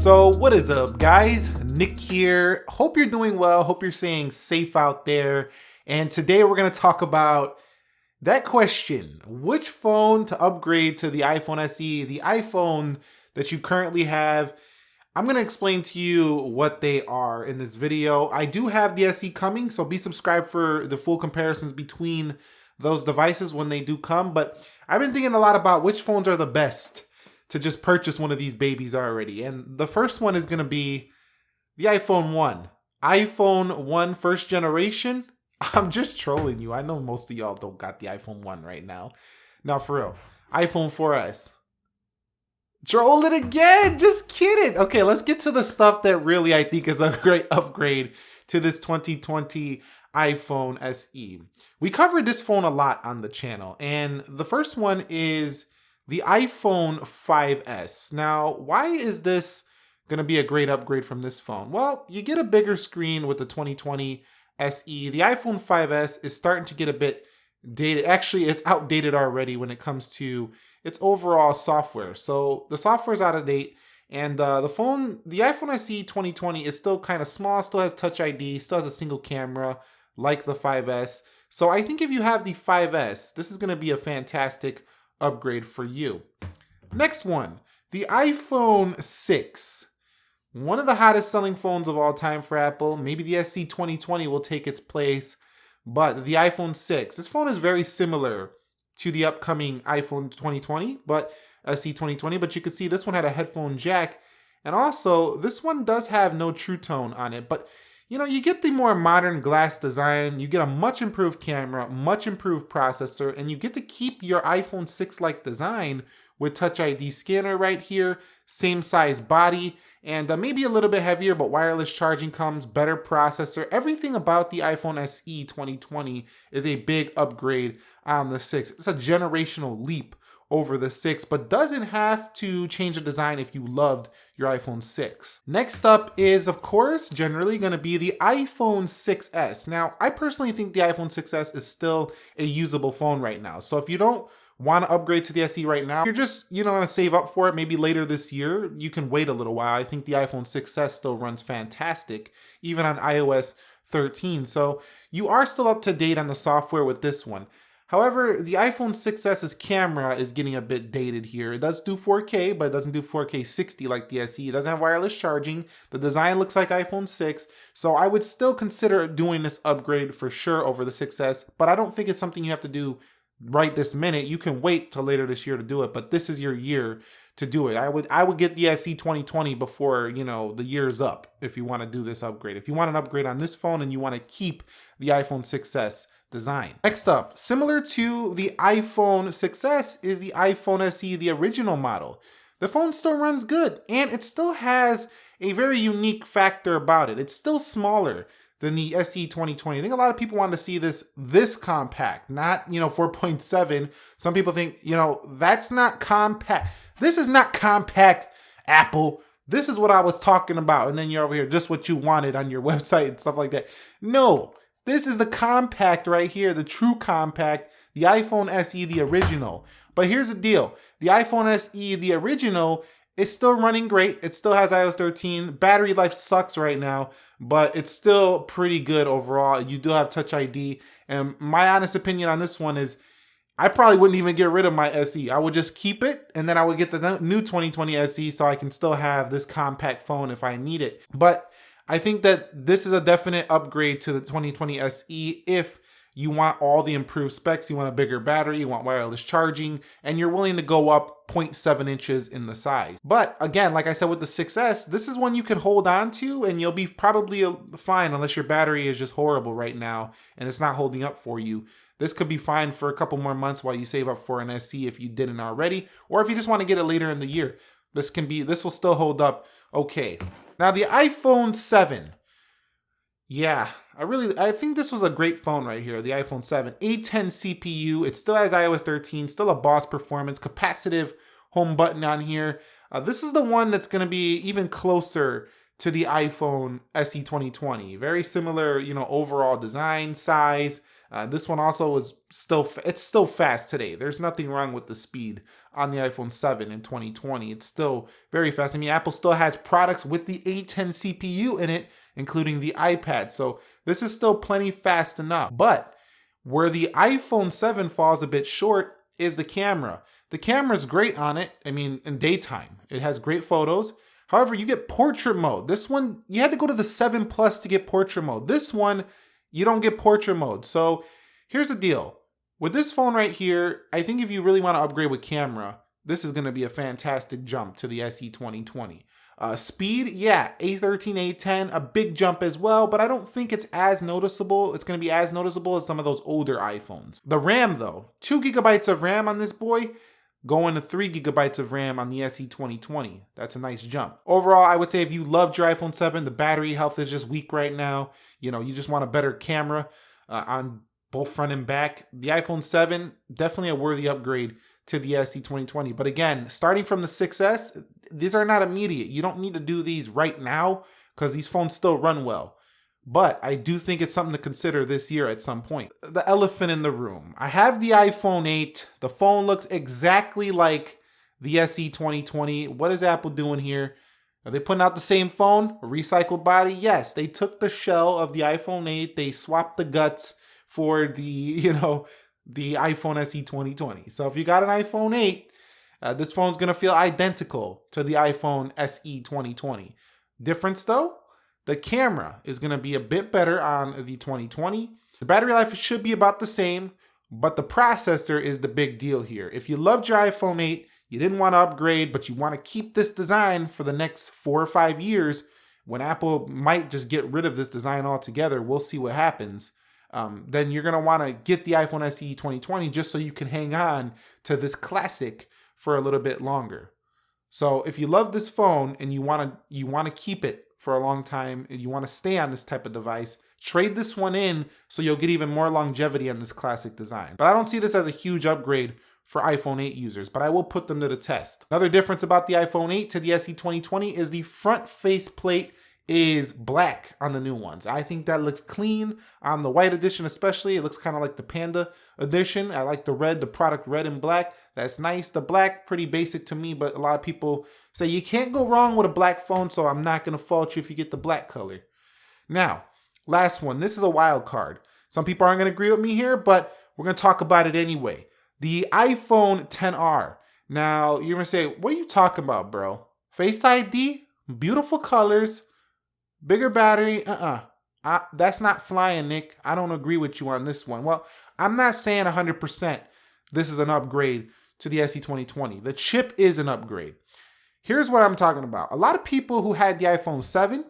So what is up, guys? Nick here. Hope you're doing well. Hope you're staying safe out there. And today we're going to talk about that question: which phone to upgrade to the iPhone SE, the iPhone that you currently have. I'm going to explain to you what they are in this video. I do have the SE coming, so be subscribed for the full comparisons between those devices when they do come. But I've been thinking a lot about which phones are the best to just purchase one of these babies already. And the first one is going to be the iPhone 1. iPhone 1 first generation. I'm just trolling you. I know most of y'all don't got the iPhone 1 right now. Now, for real. iPhone 4S. Troll it again. Just kidding. Okay, let's get to the stuff that really I think is a great upgrade to this 2020 iPhone SE. We covered this phone a lot on the channel, and the first one is the iPhone 5S. Now, why is this going to be a great upgrade from this phone? Well, you get a bigger screen with the 2020 SE. The iPhone 5S is starting to get a bit dated. Actually, it's outdated already when it comes to its overall software. So the software is out of date, and the iPhone SE 2020 is still kind of small, still has Touch ID, still has a single camera like the 5S. So I think if you have the 5S, this is going to be a fantastic upgrade for you. Next one, the iPhone 6. One of the hottest selling phones of all time for Apple. Maybe the SE 2020 will take its place, but the iPhone 6. This phone is very similar to the upcoming iPhone 2020, but SE 2020, but you can see this one had a headphone jack, and also this one does have no True Tone on it, but you get the more modern glass design, you get a much improved camera, much improved processor, and you get to keep your iPhone 6-like design with Touch ID scanner right here, same size body, and maybe a little bit heavier, but wireless charging comes, better processor. Everything about the iPhone SE 2020 is a big upgrade on the 6. It's a generational leap over the 6, but doesn't have to change the design if you loved your iPhone 6. Next up is, of course, generally going to be the iPhone 6S. Now, I personally think the iPhone 6S is still a usable phone right now. So if you don't want to upgrade to the SE right now, you're just, going to save up for it maybe later this year, you can wait a little while. I think the iPhone 6S still runs fantastic, even on iOS 13. So you are still up to date on the software with this one. However, the iPhone 6S's camera is getting a bit dated here. It does do 4K, but it doesn't do 4K 60 like the SE. It doesn't have wireless charging. The design looks like iPhone 6. So I would still consider doing this upgrade for sure over the 6S, but I don't think it's something you have to do right this minute. You can wait till later this year to do it, but this is your year to do it. I would get the SE 2020 before, the year's up if you want to do this upgrade. If you want an upgrade on this phone and you want to keep the iPhone 6S design. Next up, similar to the iPhone 6S is the iPhone SE, the original model. The phone still runs good, and it still has a very unique factor about it. It's still smaller than the SE 2020. I think a lot of people want to see this compact, not 4.7. Some people think that's not compact. This is not compact, Apple. This is what I was talking about, and then you're over here just what you wanted on your website and stuff like that. No, this is the compact right here, the true compact, the iPhone SE, the original. But here's the deal: the iPhone SE, the original, is still running great. It still has iOS 13. Battery life sucks right now, but it's still pretty good overall. You do have Touch ID. And my honest opinion on this one is I probably wouldn't even get rid of my SE. I would just keep it, and then I would get the new 2020 SE so I can still have this compact phone if I need it. But I think that this is a definite upgrade to the 2020 SE if you want all the improved specs. You want a bigger battery, you want wireless charging, and you're willing to go up 0.7 inches in the size. But again, like I said with the 6S, this is one you can hold on to and you'll be probably fine unless your battery is just horrible right now and it's not holding up for you. This could be fine for a couple more months while you save up for an SE if you didn't already, or if you just want to get it later in the year. This will still hold up okay. Now the iPhone 7. Yeah, I think this was a great phone right here, the iPhone 7. A10 CPU, it still has iOS 13, still a boss performance, capacitive home button on here. This is the one that's going to be even closer to the iPhone SE 2020. Very similar, overall design, size. This one also is it's still fast today. There's nothing wrong with the speed on the iPhone 7 in 2020. It's still very fast. I mean, Apple still has products with the A10 CPU in it, including the iPad. So this is still plenty fast enough. But where the iPhone 7 falls a bit short is the camera. The camera's great on it. I mean, in daytime, it has great photos. However, you get portrait mode. This one, you had to go to the 7 Plus to get portrait mode. This one, you don't get portrait mode. So here's the deal. With this phone right here, I think if you really want to upgrade with camera, this is going to be a fantastic jump to the SE 2020. Speed, yeah, A13, A10, a big jump as well, but I don't think it's as noticeable. It's going to be as noticeable as some of those older iPhones. The RAM though, 2 gigabytes of RAM on this boy, going to 3 gigabytes of RAM on the SE 2020. That's a nice jump. Overall, I would say if you loved your iPhone 7, the battery health is just weak right now. You just want a better camera on both front and back. The iPhone 7, definitely a worthy upgrade to the SE 2020. But again, starting from the 6S, these are not immediate. You don't need to do these right now because these phones still run well. But I do think it's something to consider this year at some point. The elephant in the room. I have the iPhone 8. The phone looks exactly like the SE 2020. What is Apple doing here? Are they putting out the same phone? A recycled body? Yes. They took the shell of the iPhone 8. They swapped the guts for the iPhone SE 2020. So if you got an iPhone 8, this phone's going to feel identical to the iPhone SE 2020. Difference though? The camera is going to be a bit better on the 2020. The battery life should be about the same, but the processor is the big deal here. If you loved your iPhone 8, you didn't want to upgrade, but you want to keep this design for the next 4 or 5 years, when Apple might just get rid of this design altogether, we'll see what happens. Then you're going to want to get the iPhone SE 2020 just so you can hang on to this classic for a little bit longer. So if you love this phone and you want to keep it for a long time and you want to stay on this type of device, trade this one in so you'll get even more longevity on this classic design. But I don't see this as a huge upgrade for iPhone 8 users, but I will put them to the test. Another difference about the iPhone 8 to the SE 2020 is the front faceplate is black on the new ones. I think that looks clean on the white edition especially. It looks kind of like the Panda edition. I like the red, the product red and black. That's nice. The black, pretty basic to me, but a lot of people say you can't go wrong with a black phone, so I'm not going to fault you if you get the black color. Now, last one. This is a wild card. Some people aren't going to agree with me here, but we're going to talk about it anyway. The iPhone XR. Now, you're going to say, what are you talking about, bro? Face ID, beautiful colors, bigger battery, that's not flying, Nick. I don't agree with you on this one. Well, I'm not saying 100% this is an upgrade to the SE 2020. The chip is an upgrade. Here's what I'm talking about. A lot of people who had the iPhone 7,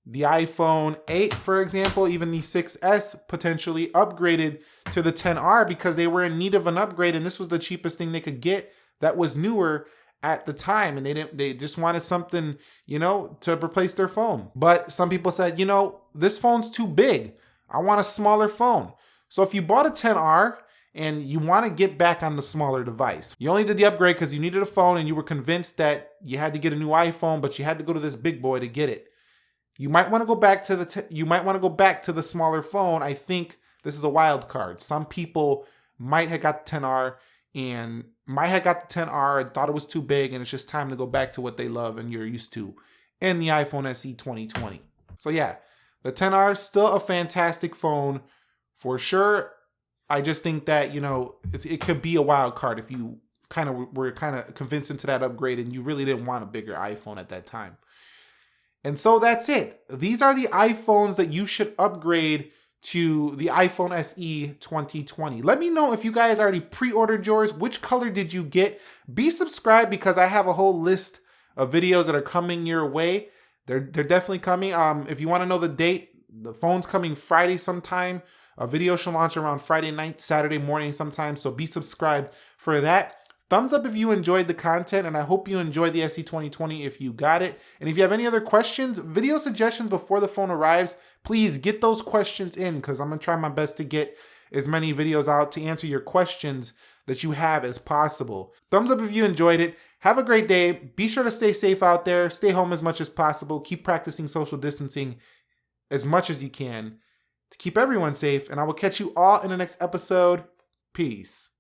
the iPhone 8, for example, even the 6S potentially upgraded to the XR because they were in need of an upgrade and this was the cheapest thing they could get that was newer at the time, and they just wanted something, to replace their phone. But some people said, this phone's too big. I want a smaller phone. So if you bought a XR and you want to get back on the smaller device, you only did the upgrade because you needed a phone and you were convinced that you had to get a new iPhone, but you had to go to this big boy to get it. You might want to go back to the smaller phone. I think this is a wild card. Some people might have got the XR and might have got the XR and thought it was too big, and it's just time to go back to what they love and you're used to in the iPhone SE 2020. So yeah, the XR is still a fantastic phone for sure. I just think that, it could be a wild card if you were convinced into that upgrade and you really didn't want a bigger iPhone at that time. And so that's it. These are the iPhones that you should upgrade to the iPhone SE 2020. Let me know if you guys already pre-ordered yours. Which color did you get? Be subscribed because I have a whole list of videos that are coming your way. They're definitely coming. If you want to know the date, the phone's coming Friday sometime. A video should launch around Friday night, Saturday morning sometime. So be subscribed for that. Thumbs up if you enjoyed the content, and I hope you enjoyed the SE 2020 if you got it. And if you have any other questions, video suggestions before the phone arrives, please get those questions in because I'm going to try my best to get as many videos out to answer your questions that you have as possible. Thumbs up if you enjoyed it. Have a great day. Be sure to stay safe out there. Stay home as much as possible. Keep practicing social distancing as much as you can to keep everyone safe. And I will catch you all in the next episode. Peace.